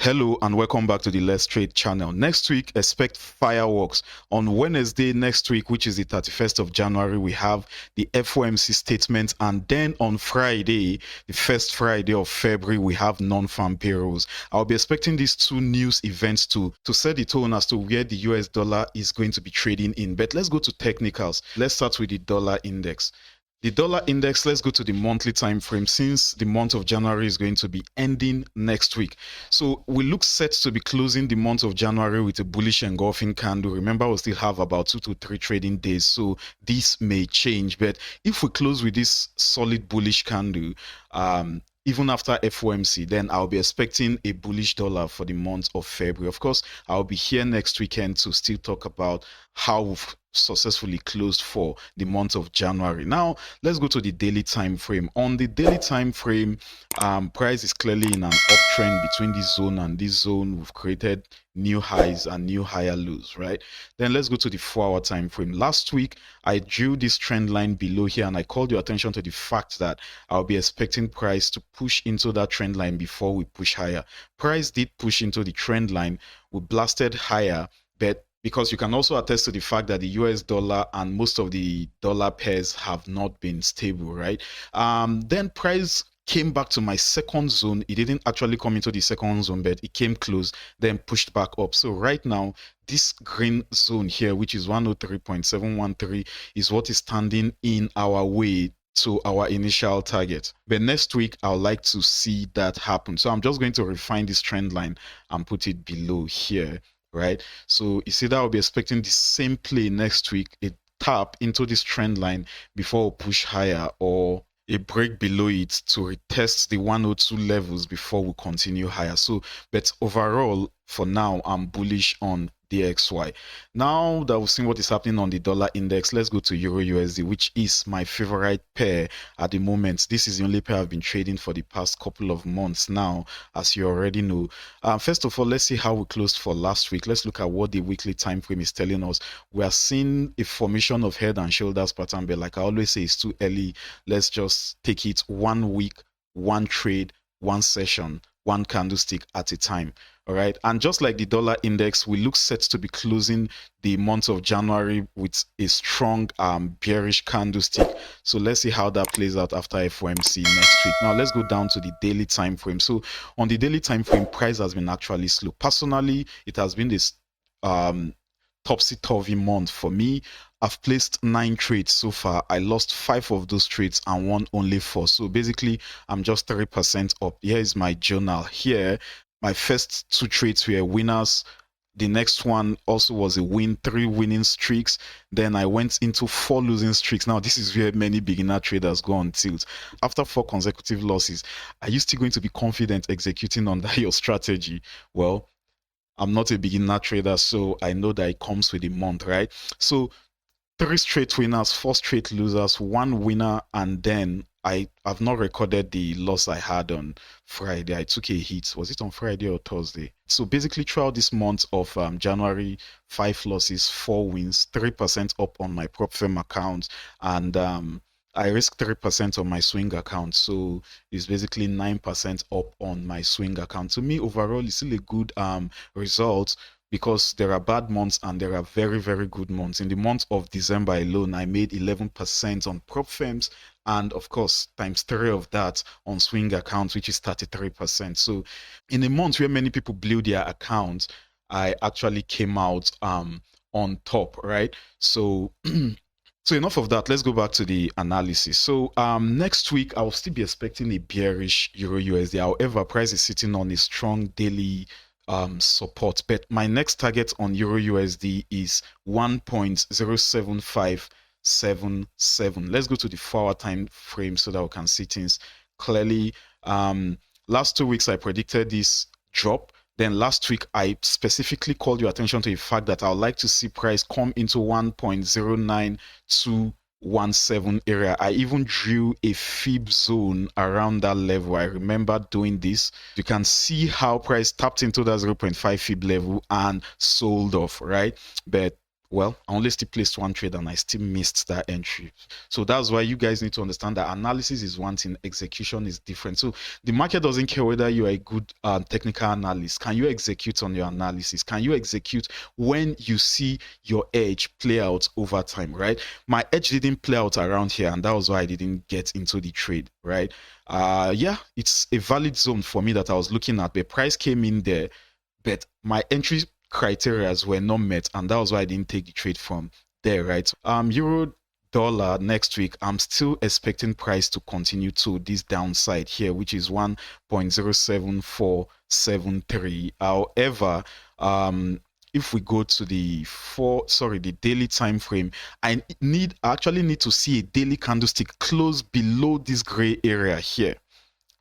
Hello and welcome back to the Let's Trade channel. Next week, expect fireworks. On Wednesday next week, which is the 31st of January, we have the FOMC statement. And then on Friday, the first Friday of February, we have non-farm payrolls. I'll be expecting these two news events to set the tone as to where the US dollar is going to be trading in. But let's go to technicals. Let's start with the dollar index. The dollar index, let's go to the monthly time frame since the month of January is going to be ending next week. So we look set to be closing the month of January with a bullish engulfing candle. Remember, we'll still have about 2 to 3 trading days, so this may change. But if we close with this solid bullish candle, even after FOMC, then I'll be expecting a bullish dollar for the month of February. Of course, I'll be here next weekend to still talk about how we've successfully closed for the month of January. Now, let's go to the daily time frame. On the daily time frame, price is clearly in an uptrend between this zone and this zone. We've created new highs and new higher lows, right? Then let's go to the 4-hour time frame. Last week, I drew this trend line below here and I called your attention to the fact that I'll be expecting price to push into that trend line before we push higher. Price did push into the trend line. We blasted higher, but because you can also attest to the fact that the US dollar and most of the dollar pairs have not been stable, right? Then price came back to my second zone. It didn't actually come into the second zone, but it came close, then pushed back up. So right now, this green zone here, which is 103.713, is what is standing in our way to our initial target. But next week, I'd like to see that happen. So I'm just going to refine this trend line and put it below here, right? So you see that I'll be expecting the same play next week, a tap into this trend line before we push higher, or a break below it to retest the 102 levels before we continue higher. So, but overall, for now, I'm bullish on DXY. Now that we've seen what is happening on the dollar index, let's go to EURUSD, which is my favorite pair at the moment. This is the only pair I've been trading for the past couple of months now, as you already know. First of all, let's see how we closed for last week. Let's look at what the weekly time frame is telling us. We are seeing a formation of head and shoulders pattern, but like I always say, it's too early. Let's just take it 1 week, 1 trade, 1 session, 1 candlestick at a time. All right, and just like the dollar index, we look set to be closing the month of January with a strong bearish candlestick. So let's see how that plays out after FOMC next week. Now let's go down to the daily time frame. So on the daily time frame, price has been actually slow. Personally, it has been this topsy-turvy month for me. I've placed 9 trades so far. I lost 5 of those trades and won only 4. So basically, I'm just 3% up. Here is my journal. Here, my first 2 trades were winners. The next one also was a win, 3 winning streaks. Then I went into 4 losing streaks. Now, this is where many beginner traders go on tilt. After 4 consecutive losses, are you still going to be confident executing under your strategy? Well, I'm not a beginner trader, so I know that it comes with a month, right? So 3 straight winners, 4 straight losers, 1 winner, and then I have not recorded the loss I had on Friday. I took a hit. Was it on Friday or Thursday? So basically, throughout this month of January, 5 losses, 4 wins, 3% up on my prop firm account, and I risked 3% on my swing account. So it's basically 9% up on my swing account. To me, overall, it's still a good result, because there are bad months and there are very, very good months. In the month of December alone, I made 11% on prop firms, and of course, times 3 of that on swing accounts, which is 33%. So in a month where many people blew their accounts, I actually came out on top, right? So so enough of that. Let's go back to the analysis. So next week, I'll still be expecting a bearish EURUSD. However, price is sitting on a strong daily support, but my next target on EURUSD is 1.07577. Let's go to the 4-hour time frame so that we can see things clearly. Last 2 weeks I predicted this drop. Then last week I specifically called your attention to the fact that I would like to see price come into 1.09217 area. I even drew a fib zone around that level. I remember doing this. You can see how price tapped into that 0.5 fib level and sold off, right? But well, I only still placed one trade and I still missed that entry. So that's why you guys need to understand that analysis is one thing, execution is different. So the market doesn't care whether you are a good technical analyst. Can you execute on your analysis? Can you execute when you see your edge play out over time, right? My edge didn't play out around here, and that was why I didn't get into the trade, right? Yeah, it's a valid zone for me that I was looking at. The price came in there, but my entry criteria were not met, and that was why I didn't take the trade from there, right? Euro dollar next week, I'm still expecting price to continue to this downside here, which is 1.07473. However, if we go to the daily time frame, I actually need to see a daily candlestick close below this gray area here.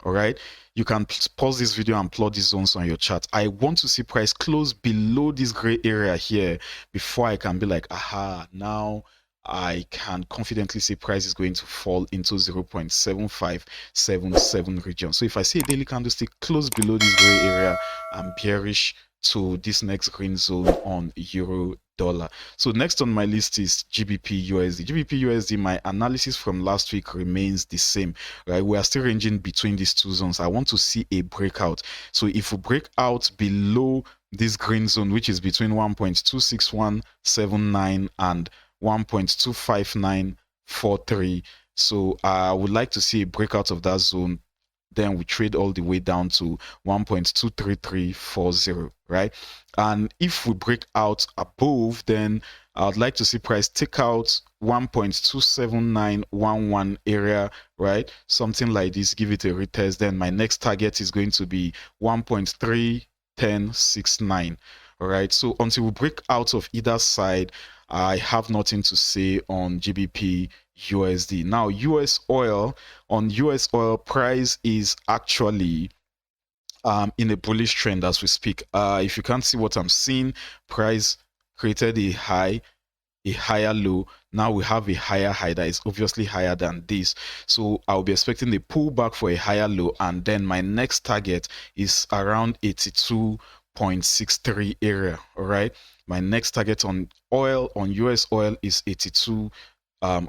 All right, you can pause this video and plot these zones on your chart. I want to see price close below this gray area here before I can be like, aha, now I can confidently say price is going to fall into 0.7577 region. So if I see a daily candlestick close below this gray area, I'm bearish to this next green zone on euro dollar. So next on my list is GBPUSD. GBPUSD, my analysis from last week remains the same, right? We are still ranging between these two zones. I want to see a breakout. So if we break out below this green zone, which is between 1.26179 and 1.25943, so I would like to see a breakout of that zone. Then we trade all the way down to 1.23340, right? And if we break out above, then I'd like to see price take out 1.27911 area, right? Something like this, give it a retest. Then my next target is going to be 1.31069. All right, so until we break out of either side, I have nothing to say on GBP USD. Now, US oil, on US oil, price is actually in a bullish trend as we speak. If you can't see what I'm seeing, price created a high, a higher low. Now we have a higher high that is obviously higher than this. So I'll be expecting a pullback for a higher low, and then my next target is around 82.63 area. All right, my next target on oil, on US oil, is 82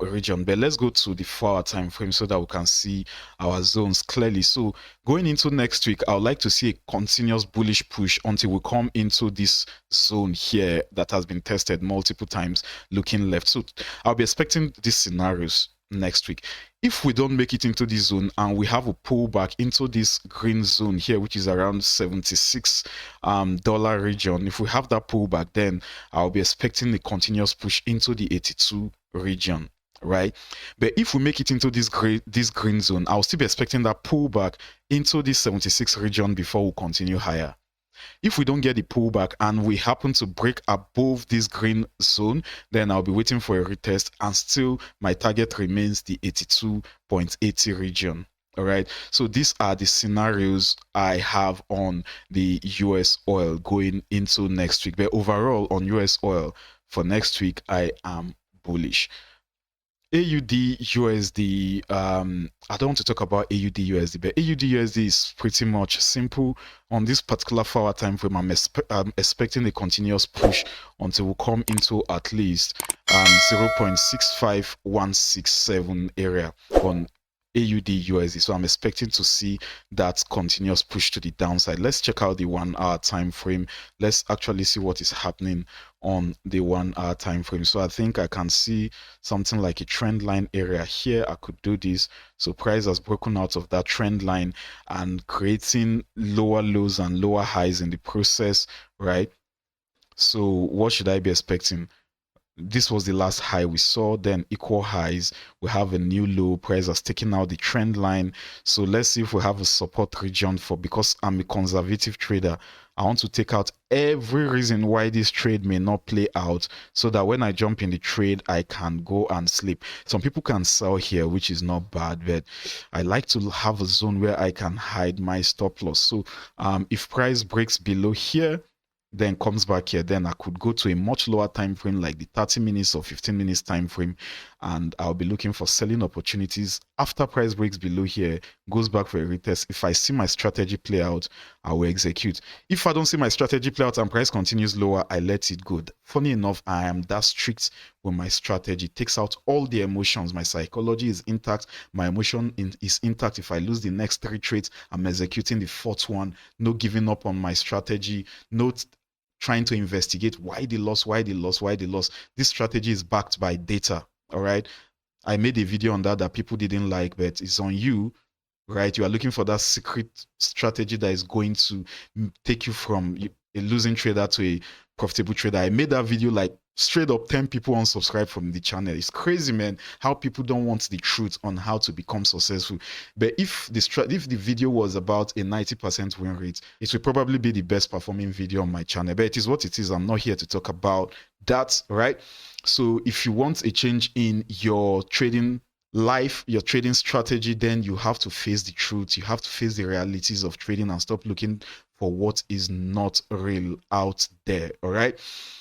region. But let's go to the 4-hour time frame so that we can see our zones clearly. So going into next week, I would like to see a continuous bullish push until we come into this zone here that has been tested multiple times looking left. So I'll be expecting these scenarios next week. If we don't make it into this zone and we have a pullback into this green zone here, which is around $76 region, if we have that pullback, then I'll be expecting a continuous push into the 82 region, right? But if we make it into this green zone, I'll still be expecting that pullback into this 76 region before we continue higher. If we don't get the pullback and we happen to break above this green zone, then I'll be waiting for a retest, and still my target remains the 82.80 region. All right, so these are the scenarios I have on the US oil going into next week. But overall on US oil for next week, I am bullish. AUDUSD, I don't want to talk about AUDUSD, but AUDUSD is pretty much simple. On this particular 4-hour time frame, I'm expecting a continuous push until we come into at least 0.65167 area on AUDUSD. So I'm expecting to see that continuous push to the downside. Let's check out the 1-hour time frame. Let's actually see what is happening on the 1-hour time frame. So I think I can see something like a trend line area here. I could do this. So price has broken out of that trend line and creating lower lows and lower highs in the process, right? So what should I be expecting? This was the last high we saw, then equal highs. We have a new low. Price has taken out the trend line. So let's see if we have a support region for, because I'm a conservative trader, I want to take out every reason why this trade may not play out, so that when I jump in the trade, I can go and sleep. Some people can sell here, which is not bad, but I like to have a zone where I can hide my stop loss. So if price breaks below here, then comes back here, then I could go to a much lower time frame like the 30 minutes or 15 minutes time frame, and I'll be looking for selling opportunities after price breaks below here, goes back for a retest. If I see my strategy play out, I will execute. If I don't see my strategy play out and price continues lower, I let it go. Funny enough, I am that strict with my strategy. It takes out all the emotions. My psychology is intact. My emotion is intact. If I lose the next 3 trades, I'm executing the 4th one. No giving up on my strategy. No trying to investigate why the loss, why the loss, why the loss. This strategy is backed by data. All right. I made a video on that people didn't like, but it's on you, right? You are looking for that secret strategy that is going to take you from a losing trader to a profitable trader. I made that video, like straight up 10 people unsubscribe from the channel. It's crazy, man, how people don't want the truth on how to become successful. But if the video was about a 90% win rate, it will probably be the best performing video on my channel. But it is what it is. I'm not here to talk about that, right? So if you want a change in your trading life, your trading strategy, then you have to face the truth. You have to face the realities of trading and stop looking for what is not real out there. All right.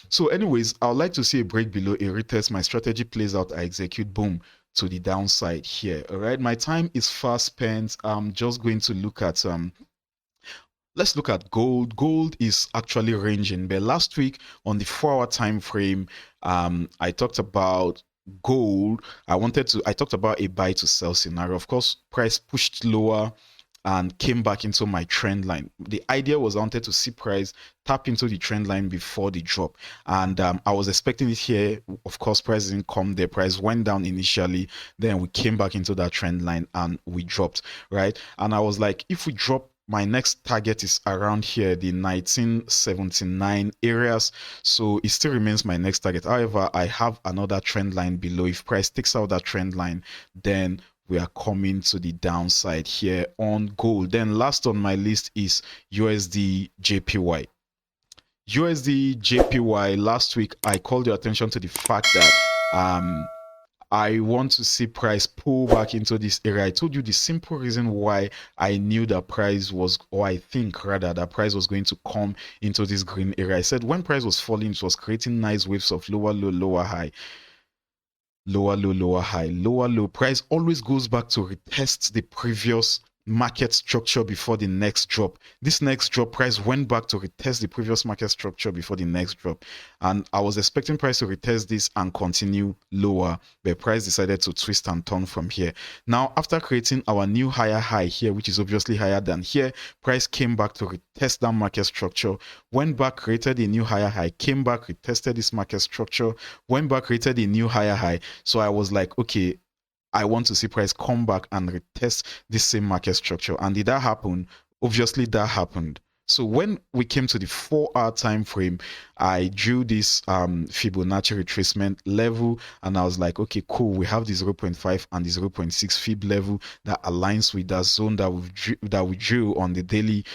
So anyways, I would like to see a break below, a retest. My strategy plays out, I execute, boom, to the downside here. All right. My time is fast spent. I'm just going to look at let's look at gold. Gold is actually ranging, but last week on the 4-hour time frame, I talked about gold. I talked about a buy to sell scenario. Of course, price pushed lower and came back into my trend line. The idea was I wanted to see price tap into the trend line before the drop, and I was expecting it here. Of course, price didn't come there. Price went down initially, then we came back into that trend line and we dropped, right? And I was like, if we drop, my next target is around here, the 1979 areas. So it still remains my next target. However, I have another trend line below. If price takes out that trend line, then we are coming to the downside here on gold. Then last on my list is USDJPY. USDJPY, last week I called your attention to the fact that I want to see price pull back into this area. I told you the simple reason why I knew that price was, or I think rather, that price was going to come into this green area. I said when price was falling, it was creating nice waves of lower low, lower high. Lower low, lower high, lower low. Price always goes back to retest the previous market structure before the next drop. This next drop, price went back to retest the previous market structure before the next drop, and I was expecting price to retest this and continue lower, but price decided to twist and turn from here. Now, after creating our new higher high here, which is obviously higher than here, price came back to retest that market structure, went back, created a new higher high, came back, retested this market structure, went back, created a new higher high. So I was like, okay, I want to see price come back and retest this same market structure. And did that happen? Obviously, that happened. So when we came to the 4-hour time frame, I drew this Fibonacci retracement level, and I was like, okay, cool. We have the 0.5 and the 0.6 Fib level that aligns with that zone that we drew on the daily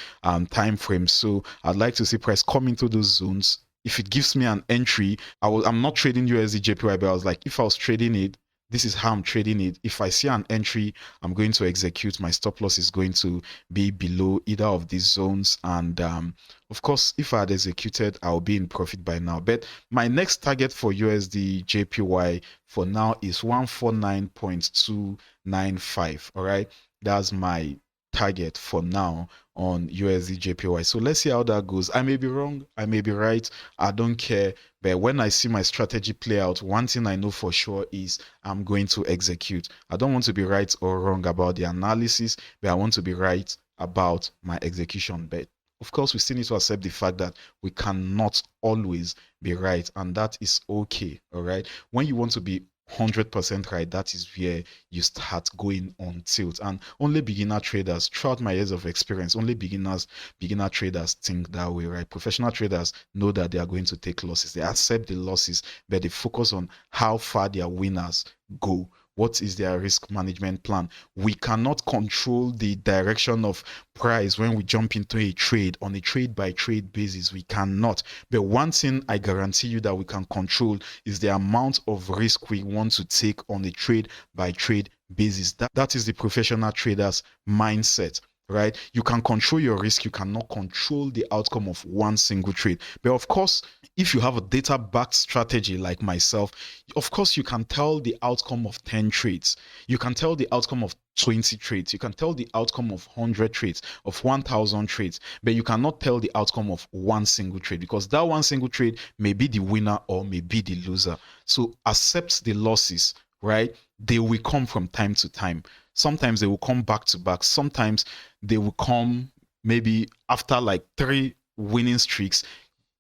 time frame. So I'd like to see price come into those zones. If it gives me an entry, I'm not trading USDJPY, but I was like, if I was trading it, this is how I'm trading it. If I see an entry, I'm going to execute. My stop loss is going to be below either of these zones. And of course, if I had executed, I'll be in profit by now. But my next target for USDJPY for now is 149.295. All right. That's my target for now on USDJPY. So let's see how that goes. I may be wrong, I may be right, I don't care. But when I see my strategy play out, one thing I know for sure is I'm going to execute. I don't want to be right or wrong about the analysis, but I want to be right about my execution. But of course, we still need to accept the fact that we cannot always be right, and that is okay. All right. When you want to be 100% right, that is where you start going on tilt. And only beginner traders, throughout my years of experience, only beginner traders think that way, right? Professional traders know that they are going to take losses. They accept the losses, but they focus on how far their winners go. What is their risk management plan? We cannot control the direction of price when we jump into a trade on a trade by trade basis. We cannot. But one thing I guarantee you that we can control is the amount of risk we want to take on a trade by trade basis. That is the professional trader's mindset. right? You can control your risk. You cannot control the outcome of one single trade. But of course, if you have a data-backed strategy like myself, of course, you can tell the outcome of 10 trades. You can tell the outcome of 20 trades. You can tell the outcome of 100 trades, of 1,000 trades, but you cannot tell the outcome of one single trade, because that one single trade may be the winner or may be the loser. So accept the losses, right? They will come from time to time. Sometimes they will come back to back. Sometimes they will come maybe after like 3 winning streaks.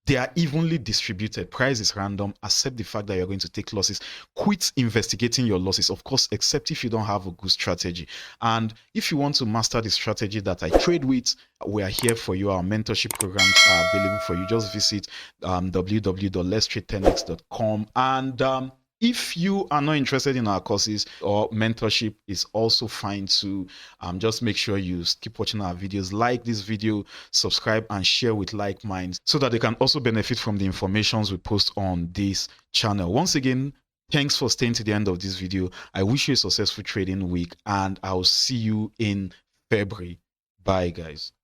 They are evenly distributed. Price is random. Accept the fact that you're going to take losses. Quit investigating your losses, of course, except if you don't have a good strategy. And if you want to master the strategy that I trade with, we are here for you. Our mentorship programs are available for you. Just visit www.letstrade10x.com. And if you are not interested in our courses, or mentorship is also fine too. Just make sure you keep watching our videos, like this video, subscribe, and share with like minds so that they can also benefit from the informations we post on this channel. Once again, thanks for staying to the end of this video. I wish you a successful trading week, and I'll see you in February. Bye, guys.